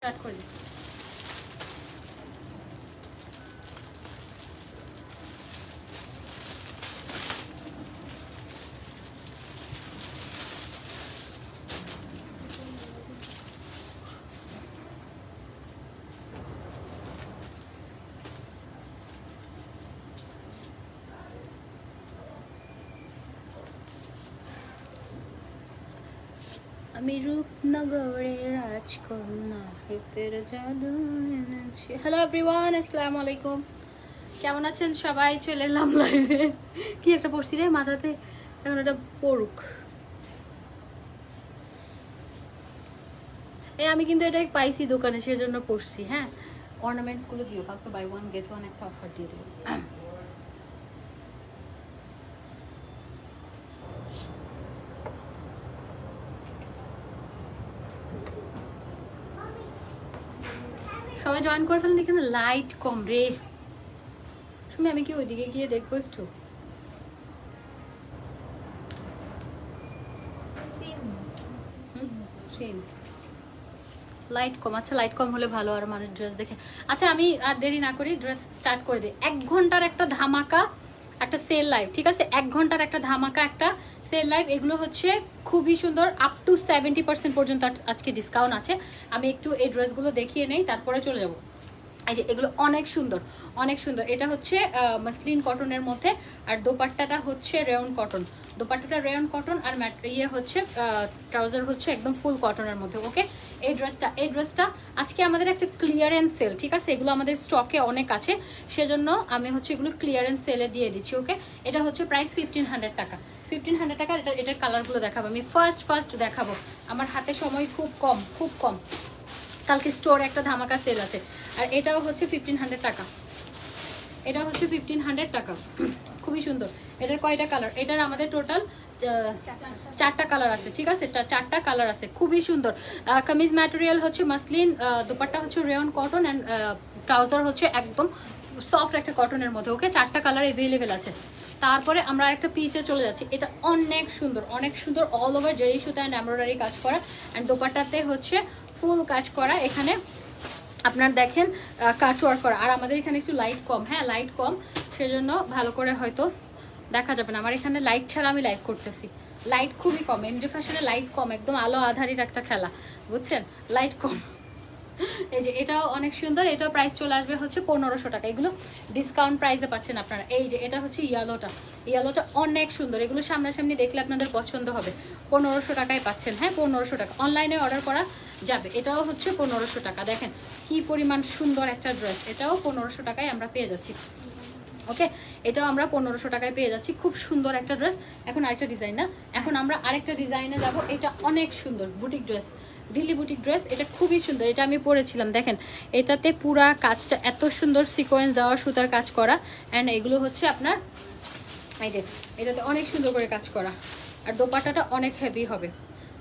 Start করে দিচ্ছি। আমি রূপনগরের রাজকন্যা, রূপের জাদু এনেছি। হ্যালো এভরিওয়ান, আসসালামু আলাইকুম। কেমন আছেন সবাই? চলে এলাম লাইভে। কি একটা পড়ছি রে মাথাতে, এখন এটা পড়ুক। আমি কিন্তু এটা পাইছি দোকানে, সেজন্য পড়ছি। হ্যাঁ, অর্নামেন্টসগুলো দিও, কালকে বাই ওয়ান গেট ওয়ান একটা অফার দিয়ে দেবো। সবাই জয়েন করে ফেলেন। এখানে লাইট কম রে। শুনে আমি কি ওইদিকে গিয়ে দেখবো একটু? সেম লাইট কম। আচ্ছা, লাইট কম হলে ভালো, আর মানুষ ড্রেস দেখে। আচ্ছা, আমি আর দেরি না করি, ড্রেস স্টার্ট করে দিই। 1 ঘন্টার একটা ধামাকা, একটা সেল লাইভ, ঠিক আছে? 1 ঘন্টার একটা ধামাকা, একটা সেল লাইভ। এগুলো হচ্ছে খুবই সুন্দর, আপ টু 70% পর্যন্ত আজকে ডিসকাউন্ট আছে। আমি একটু এই ড্রেসগুলো দেখিয়ে নেই, তারপরে চলে যাবো। এই যে এগুলো অনেক সুন্দর, অনেক সুন্দর। এটা হচ্ছে মাসলিন কটনের মধ্যে, আর দোপাট্টাটা হচ্ছে রেয়ন কটন। দোপাট্টাটা রেয়ন কটন, আর ইয়ে হচ্ছে ট্রাউজার হচ্ছে একদম ফুল কটনের মধ্যে। ওকে, এই ড্রেসটা আজকে আমাদের একটা ক্লিয়ারেন্স সেল, ঠিক আছে? এগুলো আমাদের স্টকে অনেক আছে, সেজন্য আমি হচ্ছে এগুলো ক্লিয়ারেন্স সেলে দিয়ে দিচ্ছি। ওকে, এটা হচ্ছে প্রাইস 1500 টাকা। 1500 টাকা। এটার কালারগুলো দেখাবো আমি, ফার্স্ট দেখাবো। আমার হাতে সময় খুব কম, খুব কম। কালকে স্টোরে একটা ধামাকা সেল আছে। আর এটাও হচ্ছে 1500 টাকা। এটা হচ্ছে 1500 টাকা। খুবই সুন্দর। এটার কয়টা কালার? এটার আমাদের টোটাল 4টা কালার আছে, ঠিক আছে? 4টা কালার আছে, খুবই সুন্দর। কামিজ ম্যাটেরিয়াল হচ্ছে মাসলিন, দোপাট্টা হচ্ছে রেয়ন কটন, অ্যান্ড ট্রাউজার হচ্ছে একদম সফট একটা কটনের মধ্যে। ওকে, 4টা কালার এভেলেবেল আছে। তারপরে আমরা আরেকটা পিচে চলে যাচ্ছি। এটা অনেক সুন্দর, অনেক সুন্দর। অল ওভার জেরি সুতা অ্যান্ড এমব্রয়ডারি কাজ করা, অ্যান্ড দোপাট্টাতে হচ্ছে ফুল কাজ করা। এখানে আপনার দেখেন কাজ ওয়ার্ক করা। আর আমাদের এখানে একটু লাইট কম, হ্যাঁ লাইট কম, সেজন্য ভালো করে হয়তো দেখা যাবে না। আমার এখানে লাইট ছাড়া আমি লাইভ করতেছি, লাইট খুবই কম। এমজে ফ্যাশনে লাইট কম, একদম আলো আধারির একটা খেলা, বুঝছেন? লাইট কম। এই যে এটাও অনেক সুন্দর। এটাও প্রাইস চলে আসবে হচ্ছে 1500 টাকা। এগুলো ডিসকাউন্ট প্রাইসে পাচ্ছেন আপনারা। এই যে এটা হচ্ছে ইয়েলোটা অনেক সুন্দর। এগুলো সামনাসামনি দেখলে আপনাদের পছন্দ হবে। 1500 টাকায় পাচ্ছেন। হ্যাঁ, 1500 টাকা। অনলাইনে অর্ডার করা যাবে। এটাও হচ্ছে 1500 টাকা। দেখেন কি পরিমাণ সুন্দর একটা ড্রেস। এটাও 1500 টাকায় আমরা পেয়ে যাচ্ছি। ওকে, এটাও আমরা 1500 টাকায় পেয়ে যাচ্ছি। খুব সুন্দর একটা ড্রেস। এখন আরেকটা ডিজাইন না, এখন আমরা আরেকটা ডিজাইনে যাব। এটা অনেক সুন্দর boutique dress, Delhi boutique dress. এটা খুবই সুন্দর। এটা আমি পরেছিলাম, দেখেন এটাতে পুরা কাজটা এত সুন্দর সিকোয়েন্স দেওয়া, সুতার কাজ করা। অ্যান্ড এগুলো হচ্ছে আপনার এই যে এটাতে অনেক সুন্দর করে কাজ করা। আর দোপাট্টাটা অনেক হেভি হবে,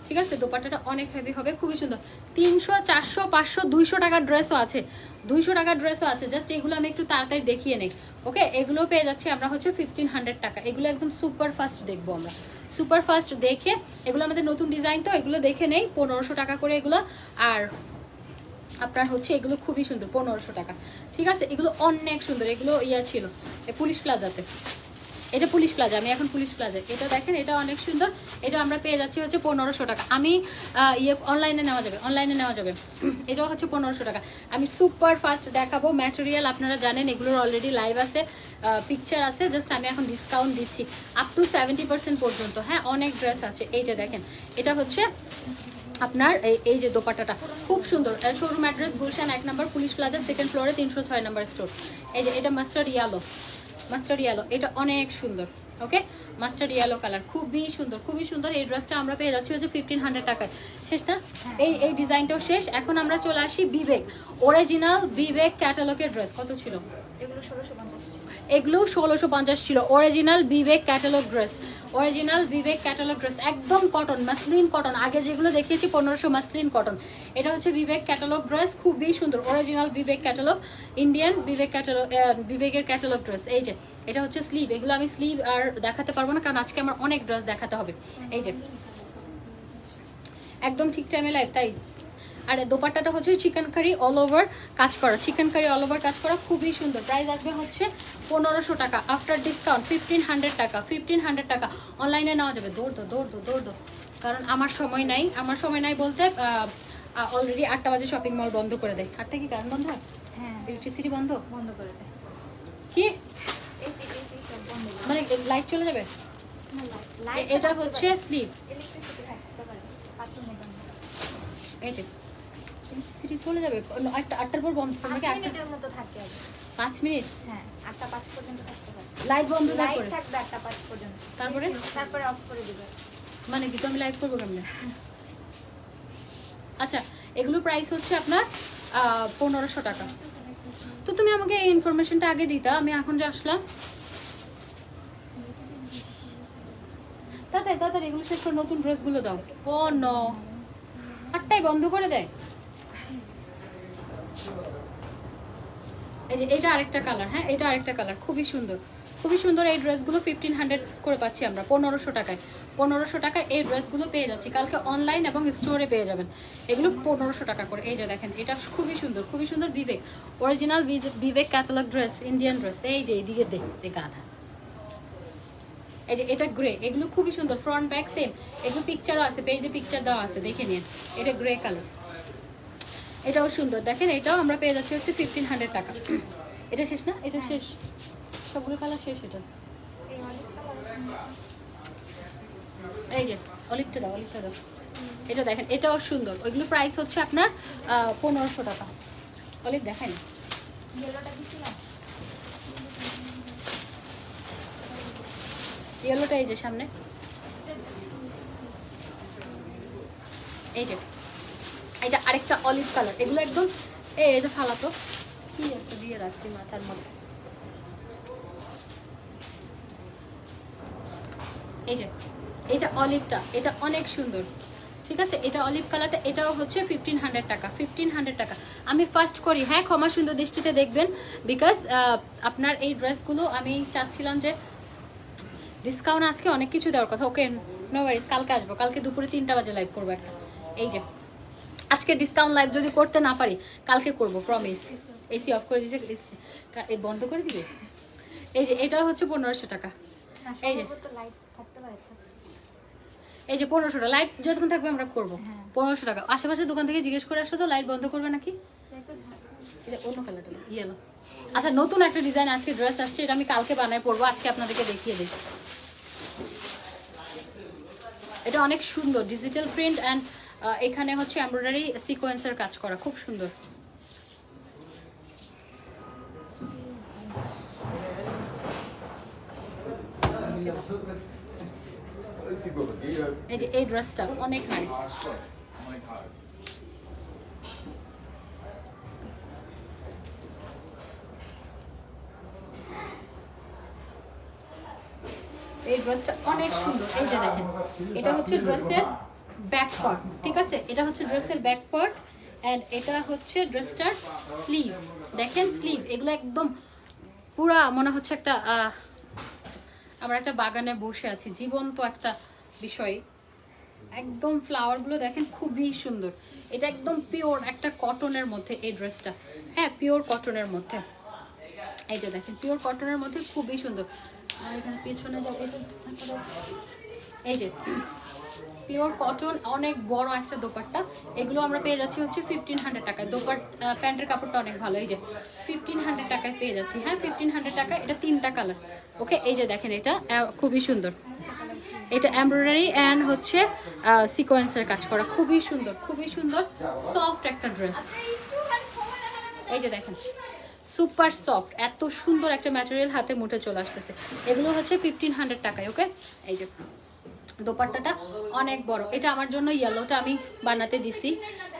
ঠিক আছে? দোপাট্টাটা অনেক হেভি হবে, খুবই সুন্দর। 300, 400, 500, 200 টাকার ড্রেসও আছে, 200 টাকার ড্রেসও আছে। জাস্ট এগুলো আমি একটু তাড়াতাড়ি দেখিয়ে নেই। ওকে, এগুলো পেয়ে যাচ্ছি আমরা হচ্ছে 1500 টাকা। এগুলো একদম সুপার ফাস্ট দেখবো আমরা, সুপার ফাস্ট দেখে। এগুলো আমাদের নতুন ডিজাইন, তো এগুলো দেখে নেই। 1500 টাকা করে এগুলো। আর আপনার হচ্ছে এগুলো খুবই সুন্দর, 1500 টাকা, ঠিক আছে? এগুলো অনেক সুন্দর। এগুলো ছিল পুলিশ প্লাজাতে। এটা পুলিশ প্লাজা, আমি এখন পুলিশ প্লাজায়। এটা দেখেন, এটা অনেক সুন্দর। এটা আমরা পেয়ে যাচ্ছি হচ্ছে 1500 টাকা। আমি অনলাইনে নেওয়া যাবে, অনলাইনে নেওয়া যাবে। এটাও হচ্ছে 1500 টাকা। আমি সুপার ফাস্ট দেখাবো। ম্যাটেরিয়াল আপনারা জানেন, এগুলোর অলরেডি লাইভ আছে, পিকচার আছে। জাস্ট আমি এখন ডিসকাউন্ট দিচ্ছি আপ টু 70% পর্যন্ত। হ্যাঁ, অনেক ড্রেস আছে। এইটা দেখেন, এটা হচ্ছে আপনার এই যে দোপাট্টাটা খুব সুন্দর। শোরুম অ্যাড্রেস গুলশান 1 নম্বর পুলিশ প্লাজা, 2nd ফ্লোরে, 306 নম্বর স্টোর। এই যে এটা মাস্টার্ড ইয়েলো, এটা অনেক সুন্দর। ওকে, মাস্টার্ড ইয়েলো কালার, খুবই সুন্দর, খুবই সুন্দর। এই ড্রেসটা আমরা পেয়ে যাচ্ছি হচ্ছে 1500 টাকায়। শেষ না? এই ডিজাইনটাও শেষ। এখন আমরা চলে আসি বিবেক, অরিজিনাল বিবেক ক্যাটালগের ড্রেস। কত ছিল এগুলো? 1650। এগুলো 1650 ছিল। অরিজিনাল বিবেক ক্যাটালগ ড্রেস, অরিজিনাল বিবেক ক্যাটালগ ড্রেস, একদম কটন, মাসলিন কটন। আগে যেগুলো দেখিয়েছি 1500 মাসলিন কটন। এটা হচ্ছে বিবেক ক্যাটালগ ড্রেস, খুবই সুন্দর। অরিজিনাল বিবেক ক্যাটালগ, ইন্ডিয়ান বিবেক ক্যাটালগ, বিবেকের ক্যাটালগ ড্রেস। এই যে এটা হচ্ছে স্লিভ। এগুলো আমি স্লিভ আর দেখাতে পারবো না, কারণ আজকে আমার অনেক ড্রেস দেখাতে হবে। এই যে একদম ঠিক টাইমে লাইভ, তাই আর দোপাট্টাটা হচ্ছে চিকেন কারি অল ওভার কাজ করা, চিকেন কারি অল ওভার কাজ করা, খুবই সুন্দর। প্রাইস আসবে হচ্ছে 1500 টাকা আফটার ডিসকাউন্ট 1500 টাকা, 1500 টাকা। অনলাইনে নেওয়া যাবে। দৌড় দো, কারণ আমার সময় নাই বলতে অলরেডি 8টা বাজে শপিং মল বন্ধ করে দেয়। 8টা কি কারণ বন্ধ হয়? হ্যাঁ, ইলেকট্রিসিটি বন্ধ করে দেয়। কি এসি সব বন্ধ করে মানে লাইট চলে যাবে? এটা হচ্ছে স্লিপ। ইলেকট্রিসিটি থাকতে পারে 5 মিনিট বন্ধ। এই যে ইলেকট্রিসিটি চলে যাবে 8টার পর বন্ধ করবে কি? 5 মিনিটের মতো থাকে আর 5 মিনিট? হ্যাঁ, 8টা 5 পর্যন্ত থাকতে পারে। লাইট বন্ধ লাইট তারপরে থাকবে 8টা 5 পর্যন্ত। তারপরে অফ করে দিবে। মানে কি তো আমি লাইভ করবো কেমনে? আচ্ছা, এগুলো প্রাইস হচ্ছে আপনার 1500 টাকা। তো তুমি আমাকে এই ইনফরমেশনটা আগে দিতা, আমি এখন যে আসলাম। তাড়াতাড়ি এগুলো শেষ করে নতুন ড্রেসগুলো দাও। ও নো, 8টায় বন্ধ করে দেয়। এই যে এটা আরেকটা কালার, হ্যাঁ এটা আরেকটা কালার, খুবই সুন্দর খুবই সুন্দর। এই ড্রেসগুলো 1500 করে পাচ্ছি আমরা 1500 টাকায়। 1500 টাকায় এই ড্রেসগুলো পেয়ে যাচ্ছি, কালকে অনলাইন এবং স্টোরে পেয়ে যাবেন এগুলো 1500 টাকা করে। এই যে দেখেন, এটা খুবই সুন্দর বিবেক অরিজিনাল বিবেক ক্যাটালগ ড্রেস, ইন্ডিয়ান ড্রেস। এই যে এইদিকে দেখ আধা, এই যে এটা গ্রে, এগুলো খুবই সুন্দর, ফ্রন্ট ব্যাক সেম। এগুলো পিকচারও আছে, পেজে পিকচার দেওয়া আছে, দেখে নিন। এটা গ্রে কালার, এটাও সুন্দর। দেখেন এটাও আমরা পেয়ে যাচ্ছি হচ্ছে 1500 টাকা। এটা শেষ না? এটা শেষ, সবগুলো কালার শেষ। এটা এই অলিভ কালার, এই যে অলিভটা দাও। এটা দেখেন, এটাও সুন্দর। ওইগুলো প্রাইস হচ্ছে আপনার 1500 টাকা। অলিভ দেখেন, ইয়েলোটা দিছিলাম। ইয়েলোটা এই যে সামনে, এই যে এটা আরেকটা অলিভ কালার। এগুলো একদম এটা ফালাতো কি একটা দিয়ে রাখছি মাথার মধ্যে। এই যে এটা অলিভটা, এটা অনেক সুন্দর, ঠিক আছে। এটা অলিভ কালারটা, এটাও হচ্ছে 1500 টাকা। 1500 টাকা আমি ফার্স্ট করি, হ্যাঁ ক্ষমা সুন্দর দৃষ্টিতে দেখবেন, বিকজ আপনার এই ড্রেসগুলো আমি চাচ্ছিলাম যে ডিসকাউন্ট আজকে অনেক কিছু দেওয়ার কথা। ওকে নো ওয়ারিজ, কালকে আসবো, কালকে দুপুরে 3টা বাজে লাইভ করবো একটা। এই যে আজকে ডিসকাউন্ট লাইভ যদি করতে না পারি কালকে করবো, প্রমিস। এসি অফ করে দিয়েছে, বন্ধ করে দিবে। এই যে এটা হচ্ছে 1500 টাকা। এই যে লাইট থাকতে পারে। এই যে 1500 টাকা, লাইট যতক্ষণ থাকবে আমরা করবো। হ্যাঁ। 1500 টাকা। আশেপাশে দোকান থেকে জিজ্ঞেস করে আসো তো লাইট বন্ধ করবে নাকি। এটা অন্য কালারটা ইয়েলো। আচ্ছা, নতুন একটা ডিজাইন আজকে ড্রেস আসছে, এটা আমি কালকে বানায় পরবো, আজকে আপনাদেরকে দেখিয়ে দিই। এটা অনেক সুন্দর, ডিজিটাল প্রিন্ট অ্যান্ড এখানে হচ্ছে এমব্রয়ডারি সিকোয়েন্সের কাজ করা, খুব সুন্দর। এই যে এই ড্রেসটা অনেক নাইস। এই ড্রেসটা অনেক সুন্দর। এই যে দেখেন, এটা হচ্ছে ড্রেসের ব্যাক পার্ট, ঠিক আছে। এটা হচ্ছে ড্রেসের ব্যাক পার্ট অ্যান্ড এটা হচ্ছে ড্রেসটার স্লিভ। দেখেন স্লিভ, এগুলো একদম পুরা মনে হচ্ছে একটা আমরা একটা বাগানে বসে আছি, জীবন্ত একটা বিষয়। একদম ফ্লাওয়ারগুলো দেখেন খুবই সুন্দর। এটা একদম পিওর একটা কটনের মধ্যে এই ড্রেসটা, হ্যাঁ পিওর কটনের মধ্যে। এই যে দেখেন পিওর কটনের মধ্যে খুবই সুন্দর। আর এখানে পেছনে যাবে, এই যে পিওর কটন, অনেক বড় একটা দোপাট্টা। এগুলো আমরা পেয়ে যাচ্ছি হচ্ছে 1500 টাকায়। প্যান্টের কাপড়টা অনেক ভালো। এই যে 1500 টাকায় পেয়ে যাচ্ছি, হ্যাঁ 1500 টাকা। এটা 3টা কালার, ওকে। এই যে দেখেন, এটা খুবই সুন্দর। এটা এমব্রয়ডারি অ্যান্ড হচ্ছে সিকোয়েন্সের কাজ করা, খুবই সুন্দর সফট একটা ড্রেস। এই যে দেখেন সুপার সফট, এত সুন্দর একটা ম্যাটেরিয়াল হাতের মুঠে চলে আসতেছে। এগুলো হচ্ছে 1500 টাকায়, ওকে। এই যে দোপাট্টাটা অনেক বড়। এটা আমার জন্য ইয়েলোটা আমি বানাতে দিছি,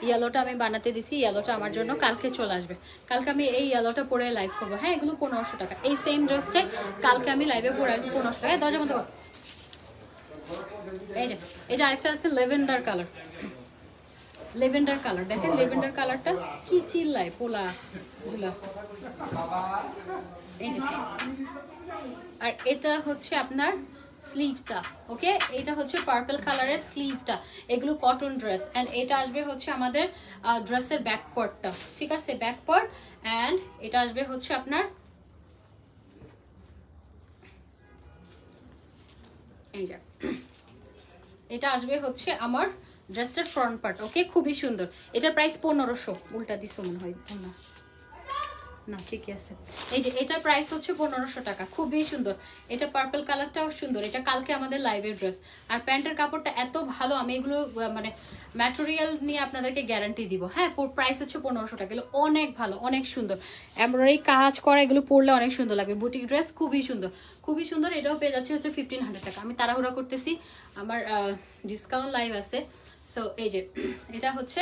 ইয়েলোটা আমার জন্য কালকে চলে আসবে। কালকে আমি এই ইয়েলোটা পরে লাইভ করবো, হ্যাঁ। এগুলো 1500 টাকা। এই সেম ড্রেসটাই কালকে আমি লাইভে পরে আসবো 1500 টাকায়। দরজা বন্ধ করো। এই যে এটা আরেকটা আছে লেভেন্ডার কালার, দেখেন লেভেন্ডার কালারটা কি চিল্লায় পোলা গুলা। এই যে আর এটা হচ্ছে আপনার স্লিভটা। ওকে, এটা হচ্ছে পার্পল কালারের স্লিভটা। এগুলো কটন ড্রেস অ্যান্ড এটা আসবে হচ্ছে আমাদের ড্রেসের ব্যাক পার্টটা, ঠিক আছে, ব্যাক পার্ট। অ্যান্ড এটা আসবে হচ্ছে আপনার এই যে, এটা আসবে হচ্ছে আমার ড্রেসটার ফ্রন্ট পার্ট। ওকে, খুবই সুন্দর। এটার প্রাইস 1500। উল্টা দিছো মনে হয় না, না ঠিকই আছে। এই যে এটার প্রাইস হচ্ছে 1500 টাকা, খুবই সুন্দর। এটা পার্পল কালারটাও সুন্দর। এটা কালকে আমাদের লাইভের ড্রেস। আর প্যান্টের কাপড়টা এত ভালো, আমি এগুলো মানে ম্যাটেরিয়াল নিয়ে আপনাদেরকে গ্যারান্টি দিব। হ্যাঁ, প্রাইস হচ্ছে 1500 টাকা। এগুলো অনেক ভালো, অনেক সুন্দর, এমব্রয়ডারি কাজ করা, এগুলো পরলে অনেক সুন্দর লাগবে। বুটিক ড্রেস খুবই সুন্দর, খুবই সুন্দর। এটাও পেয়ে যাচ্ছে হচ্ছে 1500 টাকা। আমি তাড়াহুড়া করতেছি, আমার ডিসকাউন্ট লাইভ আছে। সো এই যে এটা হচ্ছে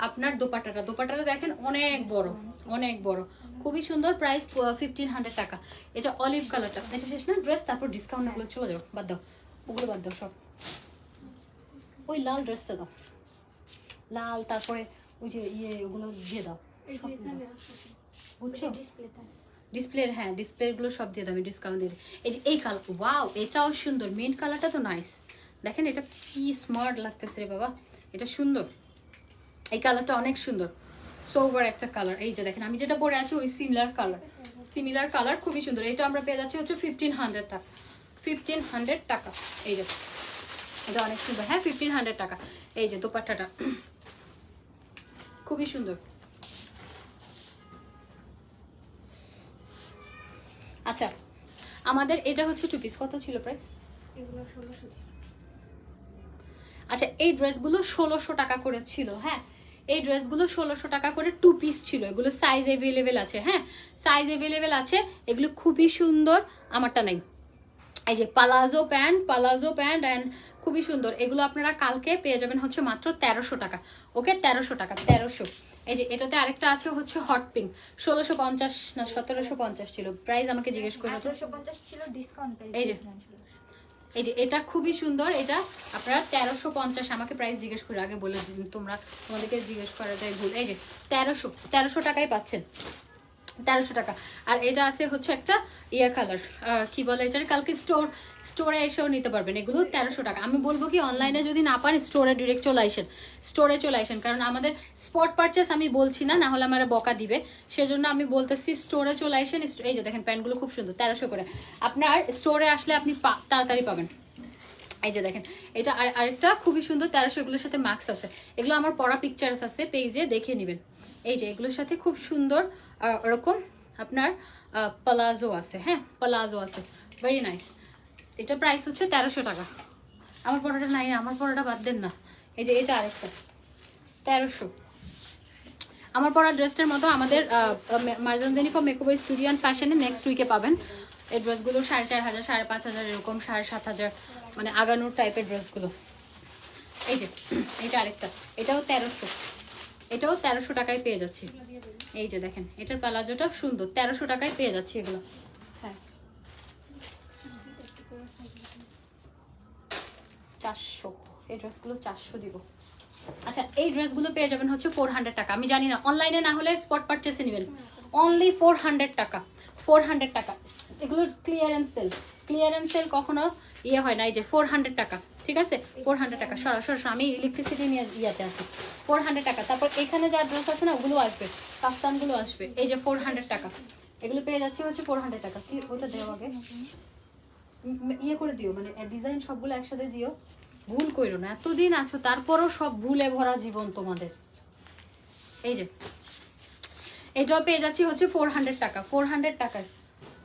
আপনার দোপাট্টাটা দেখেন অনেক বড়, অনেক বড়, খুবই সুন্দর। প্রাইস 1500 টাকা। এটা অলিভ কালারটা। এটা শেষ না ড্রেস, তারপর ডিসকাউন্ট ওগুলো চলে যাও, বাদ দাও, ওগুলো বাদ দাও সব। ওই লাল ড্রেসটা দাও, লাল, তারপরে ওই যে ওগুলো দিয়ে দাও, বুঝছো, ডিসপ্লে, হ্যাঁ ডিসপ্লেগুলো সব দিয়ে দাও, আমি ডিসকাউন্ট দিয়ে দিই। এই যে এই কালার, ওয়াও এটাও সুন্দর, মিন্ট কালারটা তো নাইস। দেখেন এটা কি স্মার্ট লাগতেছে রে বাবা, এটা সুন্দর। এই কালারটা অনেক সুন্দর, সোভার একটা কালার। এই যে দেখেন আমি যেটা পরে আছি ওই সিমিলার কালার, খুবই সুন্দর। এটা আমরা পেয়ে যাচ্ছি হচ্ছে 1500 টাকা, 1500 টাকা। এই যে এটা অনেক সুন্দর, হ্যাঁ 1500 টাকা। এই যে দোপাট্টাটা খুবই সুন্দর। আচ্ছা, আমাদের এটা হচ্ছে 2 পিস। কত ছিল প্রাইস? এগুলো 1600 ছিল। আচ্ছা, এই ড্রেসগুলো 1600 টাকা করে ছিল। হ্যাঁ, এই ড্রেসগুলো 1600 টাকা করে 2 পিস ছিল। এগুলো সাইজ অ্যাভেলেবেল আছে, হ্যাঁ সাইজ অ্যাভেলেবেল আছে। এগুলো খুবই সুন্দর, আমারটা নাই। এই যে পালাজো প্যান্ট অ্যান্ড খুবই সুন্দর। এগুলো আপনারা কালকে পেয়ে যাবেন হচ্ছে মাত্র 1300 টাকা। ওকে, 1300 টাকা, 1300। এই যে এটাতে আরেকটা আছে হচ্ছে হট পিঙ্ক, 1650 না 1750 ছিল প্রাইস, আমাকে জিজ্ঞেস করে তো। 1850 ছিল, ডিসকাউন্ট প্রাইস। এই যে এটা খুবই সুন্দর। এটা আপনারা 1350, আমাকে প্রাইস জিজ্ঞেস করে আগে বলে দিন, তোমাদেরকে জিজ্ঞেস করাটাই ভুল। এই যে 1300 টাকায় পাচ্ছেন, 1300 টাকা। আর এটা আছে হচ্ছে একটা কালার, কি বলে এটা, কালকে স্টোরে এসেও নিতে পারবেন। এগুলো 1300 টাকা। আমি বলবো কি, অনলাইনে যদি না পারেন স্টোরে ডিরেক্ট স্টোরে চলে আসেন, কারণ আমাদের স্পট পারচেস আমি বলছি না, না হলে আমার বকা দিবে, সেজন্য আমি বলতেছি স্টোরে চলে আসেন। এই যে দেখেন প্যান্টগুলো খুব সুন্দর, 1300 করে। আপনার স্টোরে আসলে আপনি তাড়াতাড়ি পাবেন। এই যে দেখেন এটা আরেকটা খুবই সুন্দর, 1300। এগুলোর সাথে মাস্ক আছে, এগুলো আমার পড়া পিকচার্স আছে পেজে, দেখে নেবেন। এই যে এগুলোর সাথে খুব সুন্দর ওরকম আপনার পালাজো আছে, হ্যাঁ পালাজো আছে, ভেরি নাইস। এটা প্রাইস হচ্ছে 1300 টাকা। আমার পড়াটা নাই না, আমার পড়াটা বাদ দেন না। এই যে এটা আরেকটা 1300। আমার পড়া ড্রেসটার মতো আমাদের মার্জানদানি ফর মেকওভার স্টুডিও অ্যান্ড ফ্যাশনে নেক্সট উইকে পাবেন। এই ড্রেসগুলো 4500, 5500 এরকম, 7500, মানে আগানোর টাইপের ড্রেসগুলো। এই যে এটা আরেকটা, এটাও 1300, এটাও 1300 টাকায় পেয়ে যাচ্ছি। এই যে দেখেন এটার প্লাজোটাও সুন্দর, 1300 টাকায় পেয়ে যাচ্ছি এগুলো। হ্যাঁ 400, এই ড্রেসগুলো 400 দিব। আচ্ছা, এই ড্রেসগুলো পেয়ে যাবেন হচ্ছে 400 টাকা। আমি জানি না অনলাইনে না হলে স্পট পারচেসে নেবেন, অনলি 400 টাকা, 400 টাকা। এগুলো ক্লিয়ারেন্স সেল কখনো হয় না। এই যে 400 টাকা, ঠিক আছে 400 টাকা। সরাসরি আমি ইলেকট্রিসিটি নিয়ে ইয়াতে আছি, 400 টাকা। তারপর এখানে যা ড্রেস আছে না ওগুলো আসবে, কাস্তানগুলো আসবে। এই যে 400 টাকা, এগুলো পেয়ে যাচ্ছে হচ্ছে 400 টাকা। কি ওটা দেওয়া আগে করে দিও, মানে ডিজাইন সবগুলো একসাথে দিও, ভুল করো না। এতদিন আছো তারপরও সব ভুলে ভরা জীবন তোমাদের। এই যে এটাও পেয়ে যাচ্ছি হচ্ছে 400 টাকা, 400 টাকায়।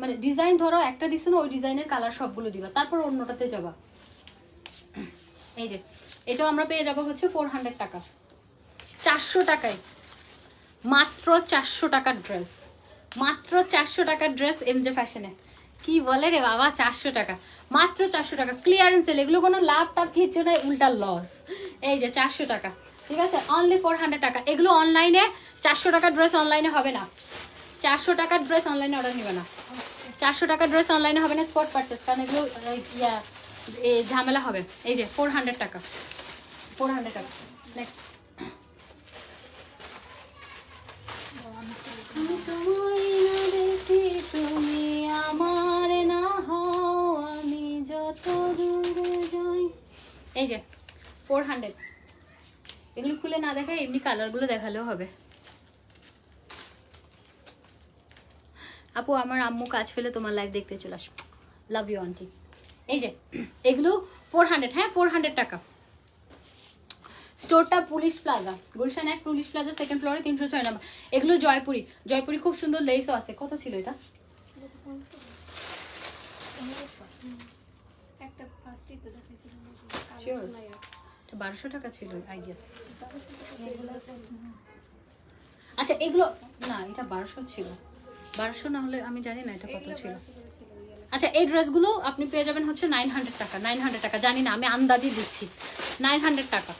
মানে ডিজাইন ধরো একটা দিছো না, ওই ডিজাইনের কালার সবগুলো দিবা, তারপর অন্যটাতে যাবা। এই যে এটাও আমরা পেয়ে যাবো হচ্ছে 400 টাকা, 400 টাকায়, মাত্র 400 টাকার ড্রেস, মাত্র 400 টাকার ড্রেস এমজে ফ্যাশনে। কি বলে রে বাবা, 400 টাকা, মাত্র 400 টাকা। ক্লিয়ারেন্স সেল, এগুলো কোনো লাভ টাভ কিছু নয়, উল্টা লস। এই যে 400 টাকা, ঠিক আছে, অনলি 400 টাকা। এগুলো অনলাইনে 400 টাকার ড্রেস অনলাইনে হবে না, 400 টাকার ড্রেস অনলাইনে অর্ডার নিবে না, 400 টাকার ড্রেস অনলাইনে হবে না স্পট পারচেস, কারণ এগুলো ঝামেলা হবে। এই যে 400 টাকা, 400 টাকা। নেক্সট, তুমি আমার না হও, আমি যত 400। এগুলো খুলে না দেখায় এমনি কালারগুলো দেখালেও হবে। আপু আমার আম্মু কাজ ফেলে তোমার লাইভ দেখতে চলে আসো। Love you aunty. এই যে এগুলো 400, হ্যাঁ 400 টাকা। স্টোরটা police plaza, Gulshan 1 police plaza, second ফ্লোরে 306 নম্বর। এগুলো জয়পুরি, জয়পুরি খুব সুন্দর লেসও আছে। কত ছিল এটা? একটা ফার্স্টই তো দেখেছিলাম Sure. 1200 টাকা ছিল আই গেস। আচ্ছা এগুলো না, এটা 1200 ছিল। 1200 না হলে আমি জানি না এটা কত ছিল। আচ্ছা এই ড্রেসগুলো আপনি পেয়ে যাবেন হচ্ছে 900 টাকা। 900 টাকা জানি না, আমি আন্দাজই দিচ্ছি। 900 টাকা।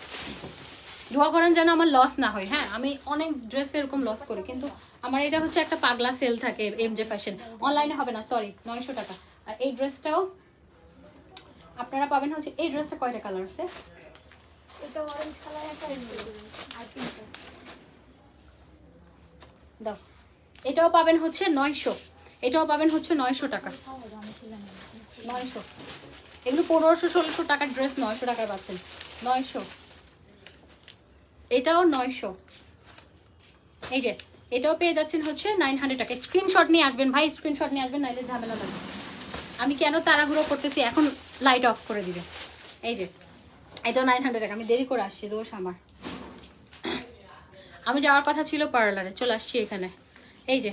দোয়া করেন যেন আমার লস না হয়। হ্যাঁ আমি অনেক ড্রেস এরকম লস করি, কিন্তু আমার এটা হচ্ছে একটা পাগলা সেল থাকে এমজে ফ্যাশন। অনলাইনে হবে না, সরি। 900 টাকা। আর এই ড্রেসটাও আপনারা পাবেন হচ্ছে, এই ড্রেসটা কয়টা কালার আছে? এটা অরেঞ্জ কালার একটা আর পিঙ্ক। দাও। এটাও পাবেন হচ্ছে 900। এটাও পাবেন হচ্ছে 900 টাকা। 900। এগুলো 1500-1600 টাকার ড্রেস 900 টাকায় পাচ্ছেন। 900। এটাও 900। এই যে এটাও পেয়ে যাচ্ছেন হচ্ছে 900 টাকা। স্ক্রিনশট নিয়ে আসবেন ভাই, স্ক্রিনশট নিয়ে আসবেন, নাইলে ঝামেলা লাগবে। আমি কেন তাড়াহুড়ো করতেছি, এখন লাইট অফ করে দিবে। এই যে এটাও 900 টাকা। আমি দেরি করে আসছি, দোষ আমার। আমি যাওয়ার কথা ছিল পার্লারে, চলে আসছি এখানে। এই যে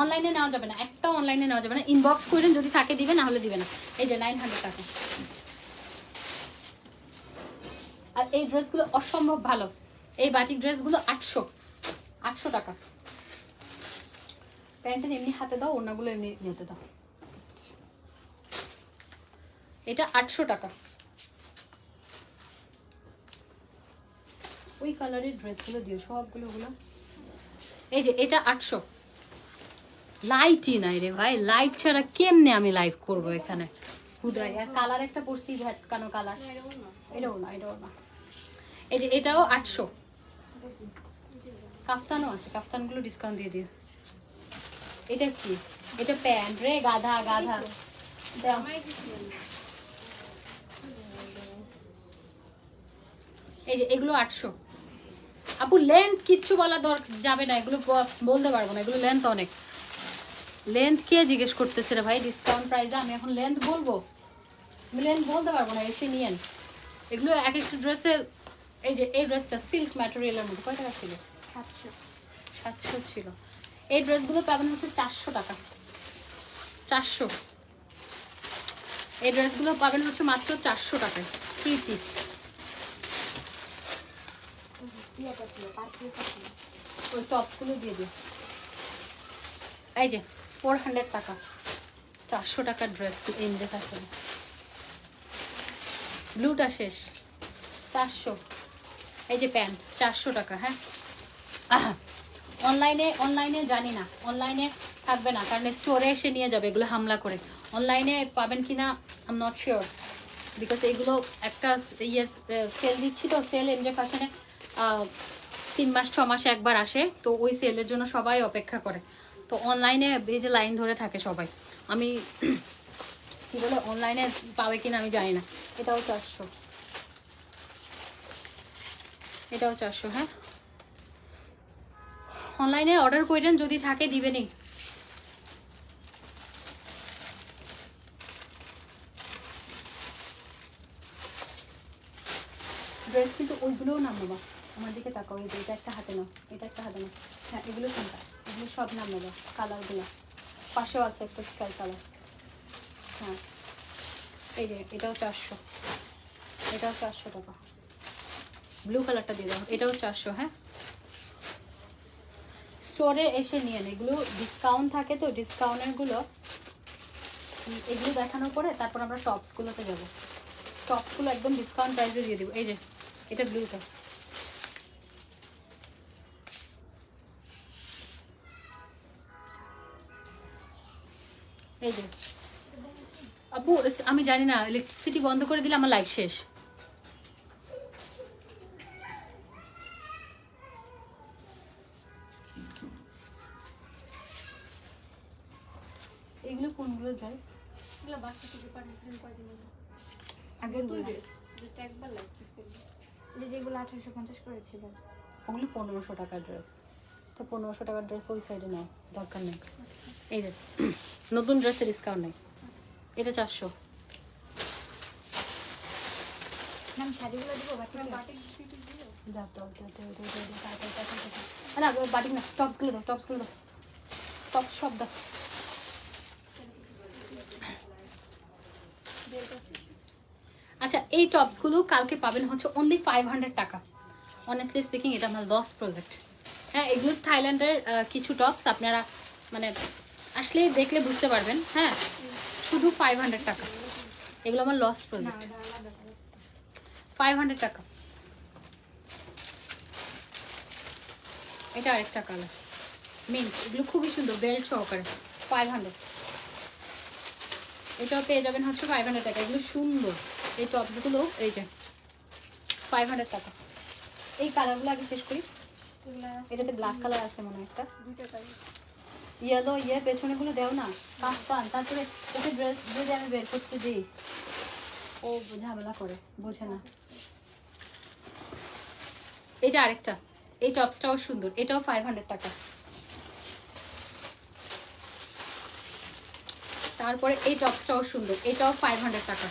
অনলাইনে নেওয়া যাবে না, একটাও অনলাইনে নেওয়া যাবে না। ইনবক্স করেন, যদি থাকে দিবে, না হলে দিবে না। এই যে 900 টাকা। আর এই ড্রেসগুলো অসম্ভব ভালো। এই বাটিক ড্রেসগুলো 800 টাকা। প্যান্টের এমনি হাতে দাও, ওড়নাগুলো এমনি নিতে দাও। এটা 800 টাকা। ওই কালারের ড্রেসগুলো দিও সবগুলো গুলো। এই যে এটা 800। লাইটই নাই রে ভাই, লাইট ছাড়া কেমনে আমি লাইভ করব এখানে? হুদাই। আর কালার একটা পরছি ঝাটকানো কালার। এটাও না, এটাও না। এই যে এটাও 800। কাফতানও আছে, কাফতানগুলো ডিসকাউন্ট দিয়ে দিও। এটা কি? এটা প্যান্ট রে, গাধা গাধা। দাও। এই যে এগুলো 800। আপু লেন্থ কিচ্ছু বলা দরকার যাবে না, এগুলো বলতে পারবো না, এগুলো লেন্থ অনেক। লেন্থ কে জিজ্ঞেস করতেছে রে ভাই? ডিসকাউন্ট প্রাইসে আমি এখন লেন্থ বলবো? আমি লেন্থ বলতে পারবো না, এসে নিয়েন। এগুলো এক একটা ড্রেসে। এই যে এই ড্রেসটা সিল্ক ম্যাটেরিয়ালের মধ্যে কয় টাকা ছিল? 700 ছিল। এই ড্রেসগুলো পাবেন হচ্ছে 400 টাকা। 400। এই ড্রেসগুলো পাবেন হচ্ছে মাত্র 400 টাকায়, 3 পিস। ওই টপসগুলো দিয়ে দিও। এই যে 400 টাকা। 400 টাকার ড্রেস এমজে ফ্যাশন। ব্লুটা শেষ। 400। এই যে প্যান্ট 400 টাকা। হ্যাঁ অনলাইনে জানি না, অনলাইনে থাকবে না, কারণ স্টোরে এসে নিয়ে যাবে এগুলো হামলা করে। অনলাইনে পাবেন কিনা I am not sure, because এগুলো একটা ইয়ে সেল দিচ্ছি তো, সেল এমজে ফ্যাশনে 3 মাস 6 মাসে একবার আসে, তো ওই সেলের জন্য সবাই অপেক্ষা করে। তো অনলাইনে এই যে লাইন ধরে থাকে সবাই। আমি কি বলে অনলাইনে পাবে কিনা আমি জানি না। এটাও 400। এটাও 400। হ্যাঁ অনলাইনে অর্ডার করেন, যদি থাকে দিবেনই। ড্রেস কিন্তু ওইগুলোও নাম নেবা। আমার দিকে তাকাও, এই যে এটা একটা হাতে নাও, এটা একটা হাতে নাও। হ্যাঁ এগুলো কোনটা? এগুলো সব নাম নেবা, কালারগুলো। পাশেও আছে একটা স্কাই কালার। হ্যাঁ এই যে এটাও 400। এটাও 400 টাকা। ব্লু কালারটা দিয়ে দাও, এটাও 400। হ্যাঁ স্টোরে এসে নিয়ে নেন, এগুলো ডিসকাউন্ট থাকে তো, ডিসকাউন্টেরগুলো এগুলো দেখানোর পরে তারপর আমরা টপসগুলোতে যাবো। টপসগুলো একদম ডিসকাউন্ট প্রাইসে দিয়ে দেবো। এই যে এটা ব্লুটা। এই যে আপু আমি জানি না, ইলেকট্রিসিটি বন্ধ করে দিলে আমার লাইফ শেষ। এগুলো কোনগুলো ড্রেস? এগুলো বাচ্চা থেকে পাঠিয়েছিলেন কয়দিন আগে। আগে তুই জাস্ট একবার লাইভ করছিলি। যেগুলো 1850 করেছিল। ওগুলো 1500 টাকার ড্রেস। তো 1500 টাকার ড্রেস ওই সাইডে নাও, দরকার নেই। এই যে নতুন ড্রেসের ডিসকাউন্ট নেই, এটা 400। ম্যাম শাড়িগুলো দিব বাটিক দাও না, বাটিক না, টপসগুলো দাও, টপসগুলো দাও, টপ সব দাও। আচ্ছা, এই টপসগুলো কালকে পাবেন হচ্ছে অনলি 500 টাকা। অনেস্টলি স্পিকিং এটা আমার লস প্রজেক্ট। হ্যাঁ, এগুলো থাইল্যান্ডের কিছু টপস, আপনারা মানে আসলে দেখলে বুঝতে পারবেন। হ্যাঁ, শুধু 500 টাকা, এগুলো আমার লস প্রজেক্ট। 500 টাকা। এটা আরেকটা কালার মিন্ট, এগুলো খুবই সুন্দর, বেল্ট সহকারে 500। এটাও পেয়ে যাবেন হচ্ছে 500 টাকা। এগুলো সুন্দর, এই টপসগুলো এই যে 500 টাকা। এই কালারগুলো আগে শেষ করি। এটাতে ব্ল্যাক কালার আছে মনে হয় একটা, দুইটা কালার। ইয়েলো পেছনে গুলো দেও না, কাফতান। তারপরে ওকে ড্রেস যদি আমি বের করতে দিই ও ঝামেলা করে, বোঝে না। এটা আরেকটা, এই টপসটাও সুন্দর, এটাও 500 টাকা। তারপরে এই টপসটাও সুন্দর, এটাও 500 টাকা।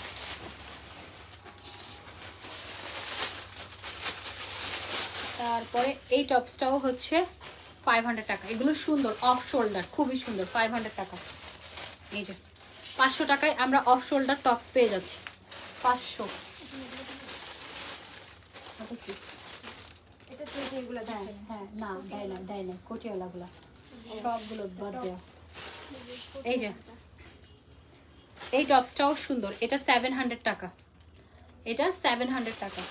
তারপরে এই টপসটাও হচ্ছে 500 টাকা। এগুলো সুন্দর, অফ শোল্ডার, খুবই সুন্দর, 500 টাকা। এই যে 500 টাকায় আমরা অফ শোল্ডার টপস পেয়ে যাচ্ছি। 500। এটা তো যেগুলো হ্যাঁ দেখেন। হ্যাঁ, না দেয় না কোটিওয়ালাগুলা সবগুলো বাদ দেওয়া। এই যে এই টপসটাও সুন্দর, এটা 700 টাকা। এটা 700 টাকা।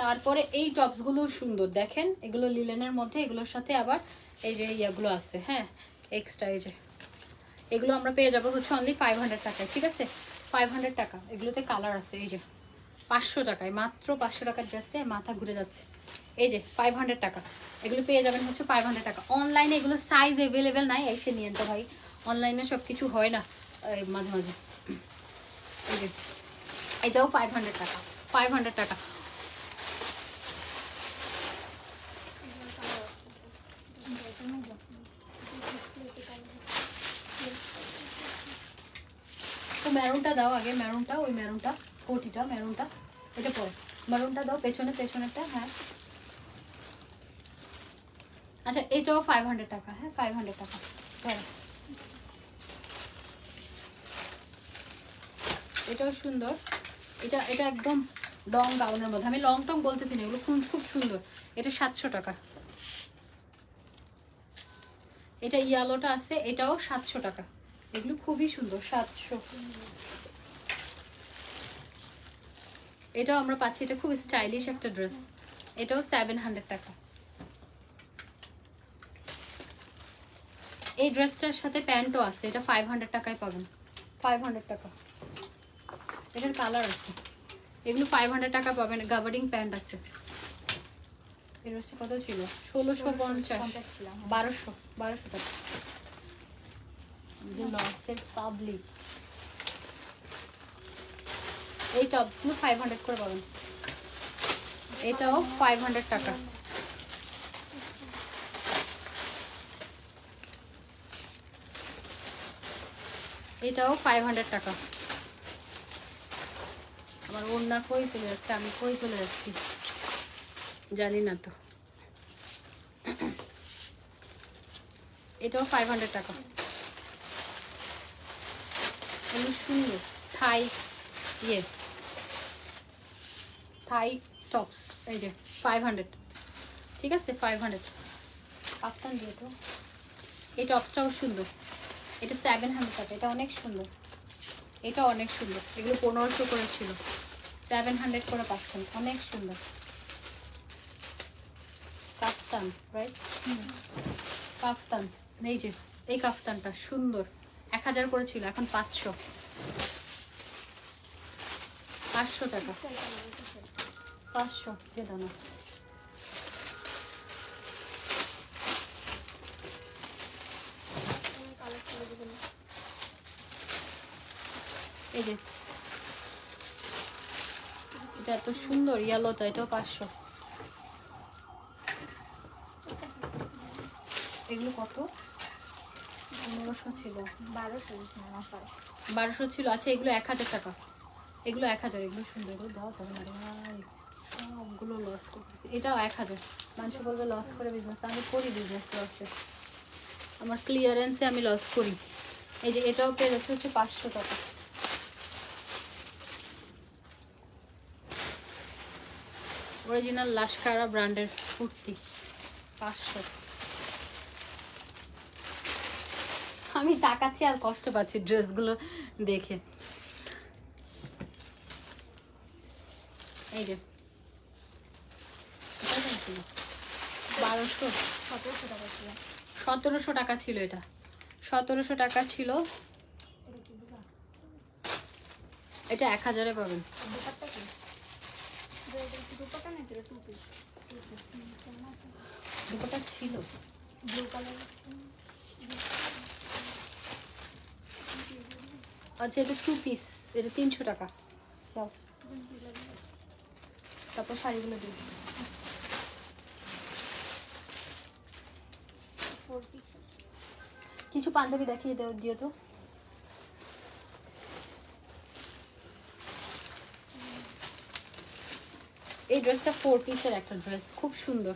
তারপরে এই টপসগুলো সুন্দর, দেখেন এগুলো লিলেনের মধ্যে, এগুলোর সাথে আবার এই যে ইয়াগুলো আছে। হ্যাঁ, এক্সট্রা এই যে এগুলো আমরা পেয়ে যাবো হচ্ছে অনলি 500 টাকায়। ঠিক আছে, 500 টাকা। এগুলোতে কালার আছে। এই যে 500 টাকায়, মাত্র 500 টাকার ড্রেসটা মাথা ঘুরে যাচ্ছে। এই যে 500 টাকা, এগুলো পেয়ে যাবেন হচ্ছে 500 টাকা। অনলাইনে এগুলো সাইজ অ্যাভেলেবেল নাই, এসে নিয়েন তো ভাই, অনলাইনে সব কিছু হয় না মাঝে মাঝে। এই যে এটাও 500 টাকা, 500 টাকা। তো মেরুনটা দাও আগে, মেরুনটা, ওই মেরুনটা, কোটিটা মেরুনটা, এটা পরে মেরুনটা দাও, পেছনেরটা। হ্যাঁ, আচ্ছা এটাও 500 টাকা। হ্যাঁ, 500 টাকা। হ্যাঁ, এটাও সুন্দর। এটা একদম লং গাউনের মধ্যে, আমি লং টং বলতেছি না, এগুলো খুব খুব সুন্দর। এটা 700 টাকা। এটা ইয়েলোটা আছে, এটাও 700 টাকা। এগুলো খুবই সুন্দর, 700। এটাও আমরা পাচ্ছি, এটা খুব স্টাইলিশ একটা ড্রেস, এটাও 700 টাকা। এই ড্রেসটার সাথে প্যান্টও আছে, এটা 500 টাকায় পাবেন, 500 টাকা। এটার কালার আছে, এগুলো 500 টাকা পাবেন। গাবার্ডিং প্যান্ট আছে। এই ড্রেসটা কত ছিল? 1650 ছিল। 1200 টাকা। লসের পাবলিক। এই টপগুলো 500 করে পাবেন, এটাও 500 টাকা। এটাও 500 টাকা। আমার ওড়না কই চলে যাচ্ছে, আমি কই চলে যাচ্ছি জানি না তো। এটাও 500 টাকা। এগুলো সুন্দর থাই থাই টপস, এই যে 500। ঠিক আছে, 500। কাফতান দিয়ে তো। এই টপসটাও সুন্দর, এটা 700 টাকা। এটা অনেক সুন্দর, এটা অনেক সুন্দর। এগুলো 1500 করে ছিল, 700 করে পাচ্ছেন, অনেক সুন্দর। কাফতান, রাইট? কাফতান, এই যে এই কাফতানটা সুন্দর, 1000 করে ছিল, এখন 500 টাকা। 500 দিয়ে দাও না। এই যে এটা এত সুন্দর ইয়েলোটা, এটাও 500। এগুলো কত? 1500 ছিল, 1200 ছিল। আচ্ছা এগুলো 1000 টাকা, এগুলো 1000। এগুলো সুন্দর, এগুলো দাও যাবে না রে ভাই, সবগুলো লস করতেছি। এটাও 1000। মানুষ বলবে লস করে বিজনেস, আমি করি বিজনেস লসে, আমার ক্লিয়ারেন্সে আমি লস করি। এই যে এটাও পেয়ে যাচ্ছে হচ্ছে 500 টাকা। অরিজিনাল লাস্কারা ব্র্যান্ডের কুর্তি 500। আমি তাকাচ্ছি আর কষ্ট পাচ্ছি ড্রেসগুলো দেখে। এই যে 1200, 1700 টাকা ছিল। 1700 টাকা ছিল, এটা 1700 টাকা ছিল। এটা 1000-এ পাবেন। দুপাট্টা কি? এটা কি দুপাট্টা না, এটা টু পিস? দুপাট্টা ছিল ব্লু কালার। আচ্ছা এটা 2 পিস, এটা 300 টাকা। যাও তারপর শাড়িগুলো দিই। 4 পিস। কিছু পাঞ্জাবি দেখিয়ে দিও তো। এই ড্রেসটা 4 পিসের একটা ড্রেস, খুব সুন্দর।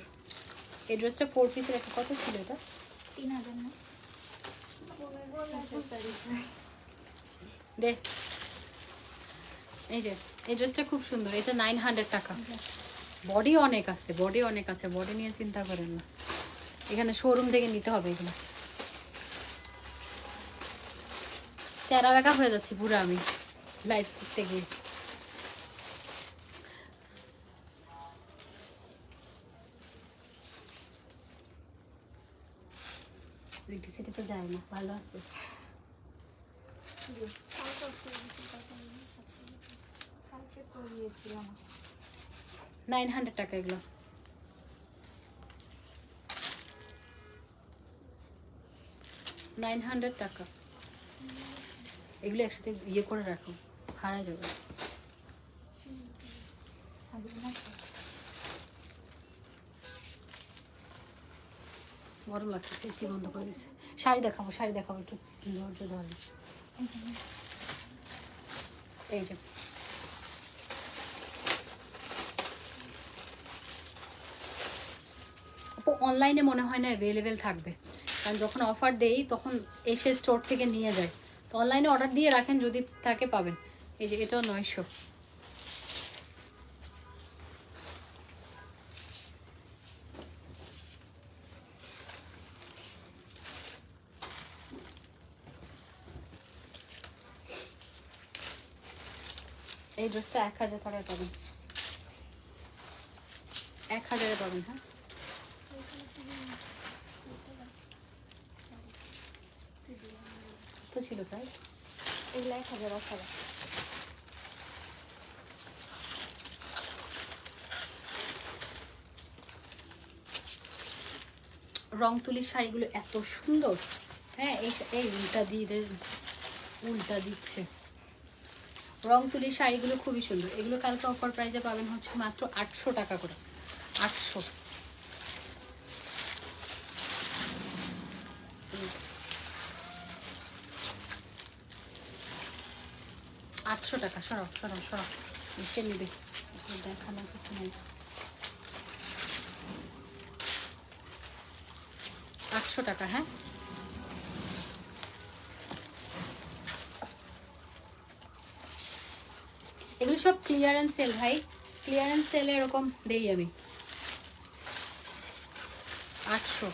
এই ড্রেসটা 4 পিসের একটা, কত ছিল এটা? 3000 না? দে। এই যে এই ড্রেসটা খুব সুন্দর, এটা 900 টাকা। বডি অনেক আছে, বডি অনেক আছে, বডি নিয়ে চিন্তা করেন না, এখানে শোরুম থেকে নিতে হবে এগুলো। তেরা বেকা হয়ে যাচ্ছি পুরো আমি লাইভ করতে গিয়ে। ইলেকট্রিসিটি যায় না, ভালো আছে। কালকে করিয়েছিলাম 900 টাকা এগুলো। টাকা এগুলো একসাথে ইয়ে করে রাখো, হারা যাবে। গরম লাগছে, এসি বন্ধ করে দিচ্ছে। শাড়ি দেখাবো, শাড়ি দেখাবো, একটু ধৈর্য ধরে। এই যে অনলাইনে মনে হয় না অ্যাভেলেবেল থাকবে, কারণ যখন অফার দেই তখন এসে স্টোর থেকে নিয়ে যায়। তো অনলাইনে অর্ডার দিয়ে রাখেন, যদি থাকে পাবেন। এই যে এটাও 900। এই ড্রেসটা 1000 টাকায় পাবেন, 1000-এ পাবেন। হ্যাঁ তো ছিল প্রায়। এগুলো 1000 অফার। রং তুলির শাড়িগুলো এত সুন্দর। হ্যাঁ এই উল্টা দিচ্ছে। রং তুলির শাড়িগুলো খুবই সুন্দর, এগুলো কালকে অফার প্রাইসে পাবেন হচ্ছে মাত্র 800 টাকা করে। 800। টাকা। সরাও সরাও সরাও, এসে নিবে, দেখানোর কিছু নেই। 800 টাকা। হ্যাঁ এগুলো সব ক্লিয়ারেন্স সেল ভাই, ক্লিয়ারেন্স সেলে এরকম দেই আমি। 800।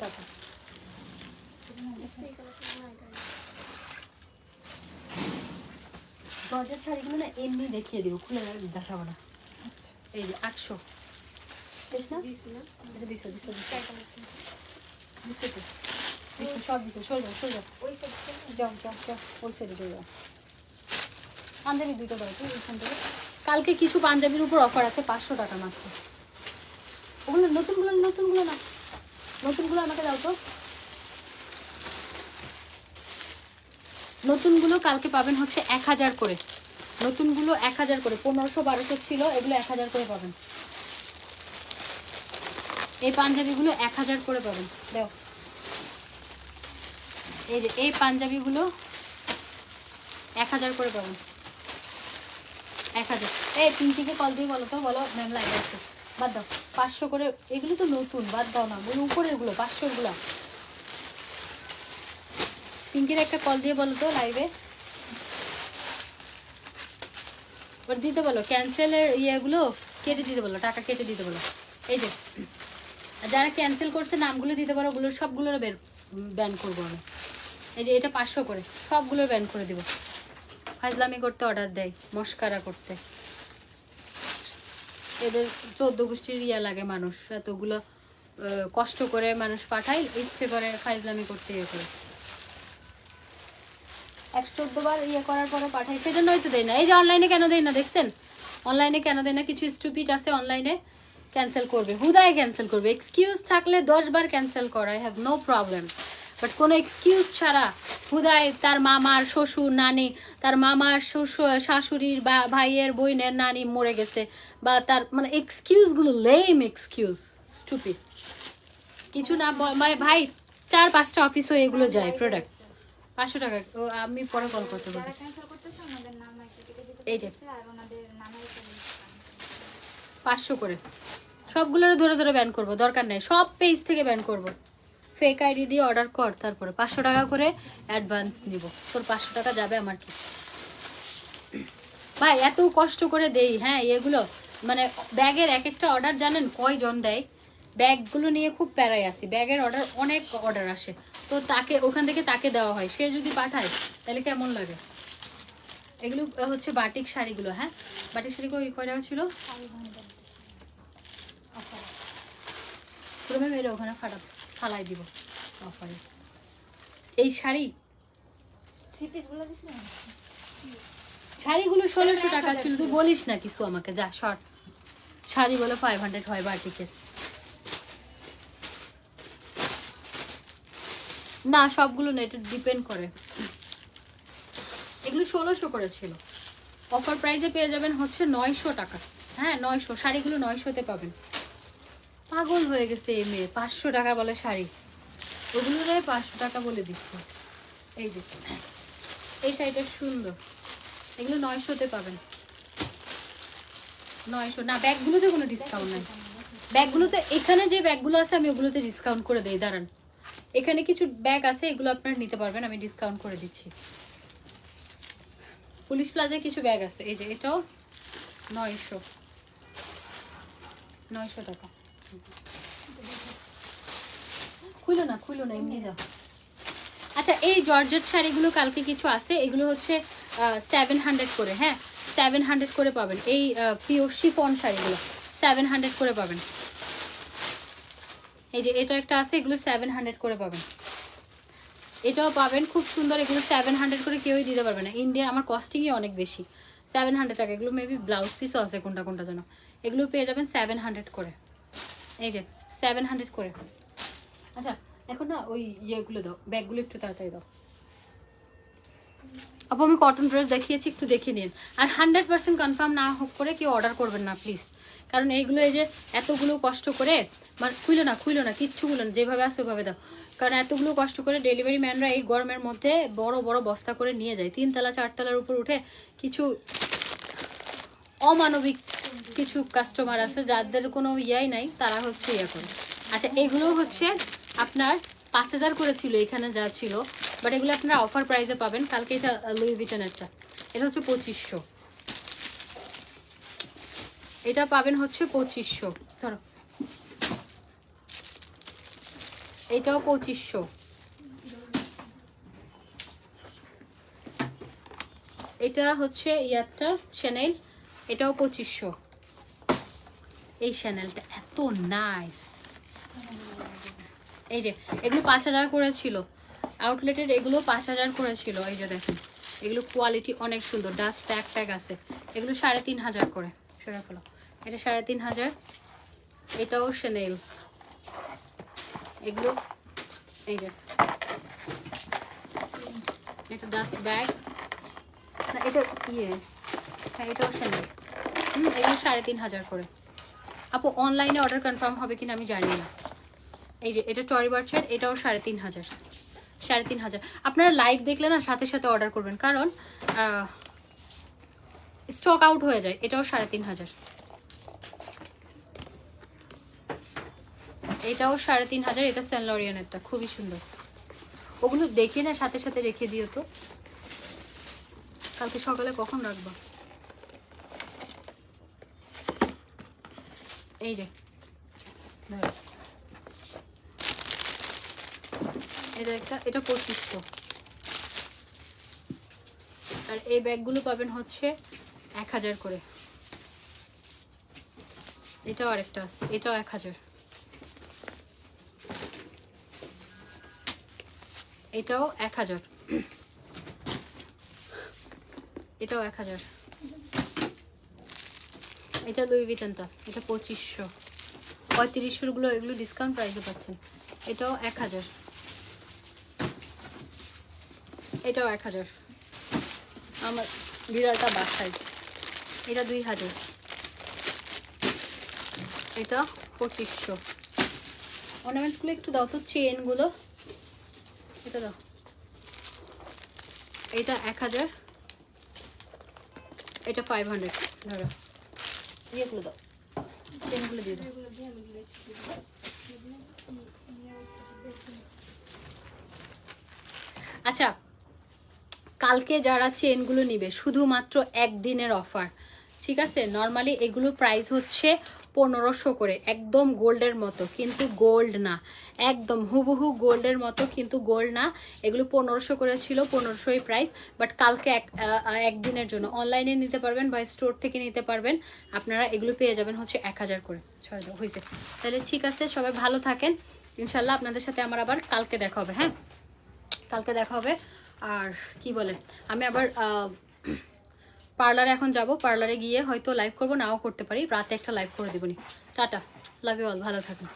টাকা। জর্জেট শাড়িগুলো না এমনি দেখিয়ে দিব, খুলে দেখাবো না। এই যে 800। বেশ না? এটা দিছো তো সব দিছো। সরে যাও যাও ওই সাইডে চলে যাও। পাঞ্জাবি 2টা দাও তো এখান থেকে। কালকে কিছু পাঞ্জাবির উপর অফার আছে 500 টাকা মাত্র। ওগুলো নতুনগুলো না, নতুনগুলো আমাকে দাও তো। নতুনগুলো কালকে পাবেন হচ্ছে 1000 করে, নতুনগুলো 1000 করে, 1500-1200 ছিল, এগুলো 1000 করে পাবেন। এই পাঞ্জাবিগুলো 1000 করে পাবেন। দাও, এই যে এই পাঞ্জাবিগুলো 1000 করে পাবেন, 1000। এই পিঙ্কিকে কল দিয়ে বলো তো, বলো ম্যাম লাইন আছে, বাদ দাও। 500 করে, এগুলো তো নতুন, বাদ দাও না, বলো উপরেরগুলো 500-গুলো। পিঙ্কির একটা কল দিয়ে বলো তো লাইভে, ওর দিতে বলো ক্যান্সেলের ইয়েগুলো কেটে দিতে বলো, টাকা কেটে দিতে বলো। এই যে যারা ক্যান্সেল করছে নামগুলো দিতে পারো, ওগুলোর সবগুলোর ব্যান করবো আমি। এই যে এটা 500 করে, সবগুলোর ব্যান করে দিব। ফাজলামি করতে অর্ডার দেয়, মস্কারা করতে, এদের 14 গোষ্ঠীর ইয়া লাগে মানুষ, এতগুলো কষ্ট করে মানুষ পাঠায়, ইচ্ছে করে ফাজলামি করতে ইয়ে করে। 114 বার ইয়ে করার পরে পাঠাই, সেজন্যই তো দেয় না। এই যে অনলাইনে কেন দেয় না দেখছেন, অনলাইনে কেন দেয় না, কিছু স্টুপিড আছে অনলাইনে ক্যান্সেল করবে, হুদায় ক্যান্সেল করবে। এক্সকিউজ থাকলে 10 বার ক্যান্সেল করা, I have no problem, but কোনো এক্সকিউজ ছাড়া হুদায় তার মামার শ্বশুর নানি, তার মামার শ্বশুর শাশুড়ির বা ভাইয়ের বোনের নানি মরে গেছে, বা তার মানে এক্সকিউজগুলো লেম এক্সকিউজ, স্টুপিড কিছু না। মানে ভাই 4-5টা অফিস হয়ে এগুলো যায় প্রোডাক্ট। 500 টাকা, ও আমি পরে কল করতে পারি। এই যে 500 করে সবগুলোর ধরে ধরে ব্যান করবো, দরকার নেই, সব পেজ থেকে ব্যান করবো। ফেক আইডি দিয়ে অর্ডার কর, তারপরে 500 টাকা করে অ্যাডভান্স নিব, তোর 500 টাকা যাবে আমার কি ভাই, এত কষ্ট করে দেই। হ্যাঁ এগুলো মানে ব্যাগের এক একটা অর্ডার জানেন কয়জন দেয়, ব্যাগগুলো নিয়ে খুব প্যারাই আসি, ব্যাগের অর্ডার অনেক অর্ডার আসে, তো তাকে ওখান থেকে তাকে দেওয়া হয়, সে যদি পাঠায় তাহলে কেমন লাগে। এগুলো হচ্ছে বাটিক শাড়িগুলো, হ্যাঁ বাটিক শাড়িগুলো কয় টাকা ছিল, প্রথমে মেরে ওখানে ফালাই দিব অফারে। এই শাড়িগুলো 1600 টাকা ছিল, তুই বলিস না কিছু আমাকে, যা শর্ট শাড়ি বলে 500 হয় বাটিকের, না সবগুলো না, এটা ডিপেন্ড করে। এগুলো 1600 করে ছিল, অফার প্রাইসে পেয়ে যাবেন হচ্ছে 900 টাকা। হ্যাঁ 900, শাড়িগুলো 900-তে পাবেন। পাগল হয়ে গেছে এই মেয়ে, 500 টাকা বলে শাড়ি, ওগুলো 500 টাকা বলে দিচ্ছে। এই যে এই শাড়িটা সুন্দর, এগুলো 900-তে পাবেন, 900 না। ব্যাগগুলোতে কোনো ডিসকাউন্ট নাই, ব্যাগগুলোতে এখানে যে ব্যাগগুলো আছে আমি ওগুলোতে ডিসকাউন্ট করে দেই, দাঁড়ান এখানে কিছু ব্যাগ আছে, এগুলো আপনারা নিতে পারবেন, আমি ডিসকাউন্ট করে দিচ্ছি। পুলিশ প্লাজায় কিছু ব্যাগ আছে, এই যে এটাও 900 টাকা। খুলো না এমনি দাও। আচ্ছা এই জর্জেট শাড়িগুলো কালকে কিছু আছে, এগুলো হচ্ছে 700 করে, হ্যাঁ 700 করে পাবেন। এই পিওর শিফন শাড়িগুলো 700 করে পাবেন। এই যে এটা একটা আছে, এগুলো 700 করে পাবেন, এটাও পাবেন খুব সুন্দর। এগুলো 700 করে কেউই দিতে পারবে না, ইন্ডিয়া আমার কস্টিংই অনেক বেশি। 700 টাকা, এগুলো মেবি ব্লাউজ পিসও আছে কোনটা কোনটা যেন, এগুলো পেয়ে যাবেন 700 করে। এই যে 700 করে। আচ্ছা এখন না ওই ইয়েগুলো দাও, ব্যাগগুলো একটু তাড়াতাড়ি দাও। আপু আমি কটন ড্রেস দেখিয়েছি, একটু দেখে নিন। আর 100% কনফার্ম না হোক করে কেউ অর্ডার করবেন না প্লিজ, কারণ এইগুলো এই যে এতগুলো কষ্ট করে, মানে খুইলো না কিচ্ছুগুলো না, যেভাবে আসে ওইভাবে দাও, কারণ এতগুলো কষ্ট করে ডেলিভারি ম্যানরা এই গরমের মধ্যে বড় বড় বস্তা করে নিয়ে যায়, 3 তলা 4 তলার উপর উঠে। কিছু অমানবিক কিছু কাস্টমার আছে যাদের কোনো ইয়াই নাই, তারা হচ্ছে ইয়া করে। আচ্ছা এগুলো হচ্ছে আপনার 5000 করে ছিল এখানে যা ছিল, বাট এগুলো আপনারা অফার প্রাইসে পাবেন কালকে। এটা লুই ভিটনেরটা, এটা হচ্ছে 2500, এটা পাবেন হচ্ছে 2500। ধরো এটাও 2500, এটা হচ্ছে ইয়ারটা শ্যানেল, এটাও 2500। এই শ্যানেলটা এত নাইস, এই যে এগুলো 5000 করে ছিল আউটলেটের, এগুলো 5000 করে ছিল। এই যে দেখেন এগুলো কোয়ালিটি অনেক সুন্দর, ডাস্ট প্যাক আছে, এগুলো 3500 করে। সেটা ফলো, এটা 3500, এটাও Chanel, এগুলো এই যে এটা ডাস্ট ব্যাগ, না এটা হ্যাঁ এটাও Chanel, এগুলো 3,500 করে। আপু অনলাইনে অর্ডার কনফার্ম হবে কিনা আমি জানি না। এই যে এটা টরি বার্চের, এটাও 3,500, 3,500। আপনারা লাইভ দেখলে না সাথে সাথে অর্ডার করবেন, কারণ স্টক আউট হয়ে যায়। এটাও 3,500, এটাও 3,500। এটা সেন্ট লরিয়ানেরটা, খুবই সুন্দর। ওগুলো দেখে না সাথে সাথে রেখে দিও তো, কালকে সকালে কখন রাখবো। এই যে ধরো, এটা একটা, এটা 2500। আর এই ব্যাগগুলো পাবেন হচ্ছে 1000 করে। এটাও আরেকটা আছে, এটাও 1000। এটাও 1000, এটাও 1000। এটা লুই ভিটনটা, এটা 2500। 3500 গুলো এগুলো ডিসকাউন্ট প্রাইসে পাচ্ছেন। এটাও 1000, এটাও 1000। আমার বিড়ালটা বাসায়, এটা 2000, এটা 2500। অর্নামেন্টসগুলো একটু দাও তো, চেনগুলো এটা দাও। এটা 1000, এটা 500। ধরো ইয়েগুলো দাও, চেনগুলো দিয়ে দাও। আচ্ছা, কালকে যারা চেনগুলো নিবে শুধুমাত্র একদিনের অফার, ঠিক আছে? নর্মালি এগুলো প্রাইস হচ্ছে 1500 করে, একদম গোল্ডের মতো, কিন্তু গোল্ড না, একদম হুবহু গোল্ডের মতো, কিন্তু গোল্ড না। এগুলো 1500 করে ছিল, 1500ই প্রাইস। বাট কালকে একদিনের জন্য অনলাইনে নিতে পারবেন বা স্টোর থেকে নিতে পারবেন, আপনারা এগুলো পেয়ে যাবেন হচ্ছে 1000 করে। হয়েছে, তাহলে ঠিক আছে, সবাই ভালো থাকেন। ইনশাল্লাহ আপনাদের সাথে আমার আবার কালকে দেখা হবে। হ্যাঁ, কালকে দেখা হবে। আর কি বলে, আমি আবার পার্লারে এখন যাব, পার্লারে গিয়ে হয়তো লাইভ করবো, নাও করতে পারি, রাতে একটা লাইভ করে দেবনি। টাটা, লাভ ইউ অল, ভালো থাকুন।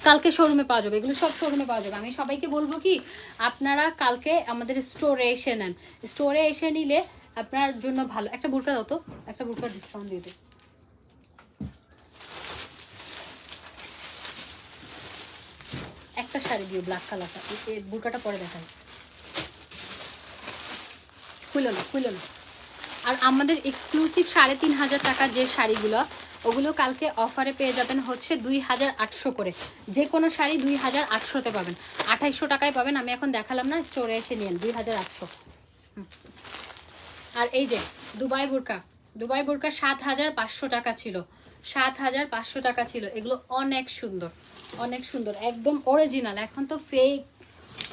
কালকে শোরুমে পাওয়া যাবে, এগুলো সব শোরুমে পাওয়া যাবে। আমি সবাইকে বলবো কি, আপনারা কালকে আমাদের স্টোরে এসে নেন। স্টোরে এসে নিলে আপনার জন্য ভালো। একটা বুরকা দাও তো, একটা বুরকার ডিসকাউন্ট দিয়ে দিই। একটা শাড়ি দিও, ব্ল্যাক কালারটা, এই বুরকাটা পরে দেখাই। খুলো না, খুলো না। আর আমাদের এক্সক্লুসিভ 3500 টাকার যে শাড়িগুলো, ওগুলো কালকে অফারে পেয়ে যাবেন হচ্ছে 2800 করে। যে কোনো শাড়ি 2800-তে পাবেন, 2800 টাকায় পাবেন। আমি এখন দেখালাম না, স্টোরে এসে নিন 2800। আর এই যে দুবাই বোরকা, দুবাই বোরকা 7500 টাকা ছিল, 7500 টাকা ছিল। এগুলো অনেক সুন্দর, অনেক সুন্দর, একদম অরিজিনাল। এখন তো ফেক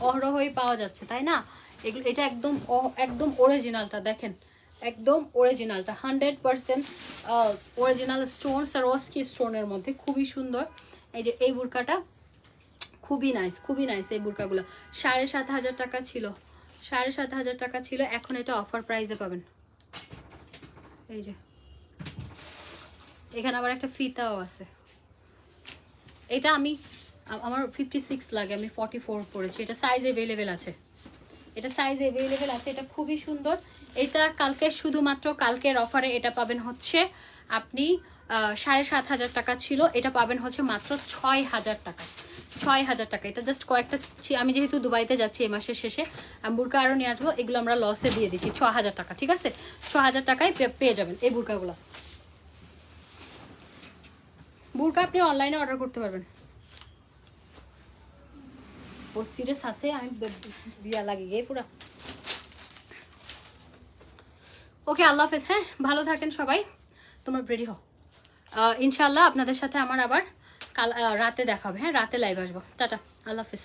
অহরহই পাওয়া যাচ্ছে, তাই না? এগুলো, এটা একদম একদম অরিজিনালটা দেখেন, একদম অরিজিনালটা 100% অরিজিনাল স্টোন, সারোস্কি স্টোনের মধ্যে, খুবই সুন্দর। এই যে এই বুরকাটা খুবই নাইস, খুবই নাইস। এই বুরকাগুলো 7500 টাকা ছিল, 7500 টাকা ছিল। এখন এটা অফার প্রাইসে পাবেন। এই যে এখানে আবার একটা ফিতাও আছে। এটা আমার 56 লাগে, আমি 44 পরেছি। এটা সাইজ অ্যাভেলেবেল আছে, এটা সাইজ অ্যাভেলেবেল আছে। এটা খুবই সুন্দর। এটা কালকে শুধুমাত্র কালকের অফারে এটা পাবেন হচ্ছে আপনি 7500 টাকা ছিল, এটা পাবেন হচ্ছে মাত্র 6000 টাকা, 6000 টাকা। এটা জাস্ট কয়েকটা, আমি যেহেতু দুবাইতে যাচ্ছি এই মাসের শেষে, আমি বুরকা আরও নিয়ে আসবো, এগুলো আমরা লসে দিয়ে দিচ্ছি। 6000 টাকা, ঠিক আছে? 6000 টাকায় পেয়ে যাবেন এই বুরকাগুলো। বুরকা আপনি অনলাইনে অর্ডার করতে পারবেন। ও সিরিয়াস আছে, আমি বিয়া লাগে গিয়ে পুরা। ওকে, আল্লাহ হাফেজ। হ্যাঁ, ভালো থাকেন সবাই, তোমরা রেডি হও। ইনশাল্লাহ আপনাদের সাথে আমার আবার কাল রাতে দেখা হবে। হ্যাঁ, রাতে লাইভ আসবো। টাটা, আল্লাহ হাফেজ।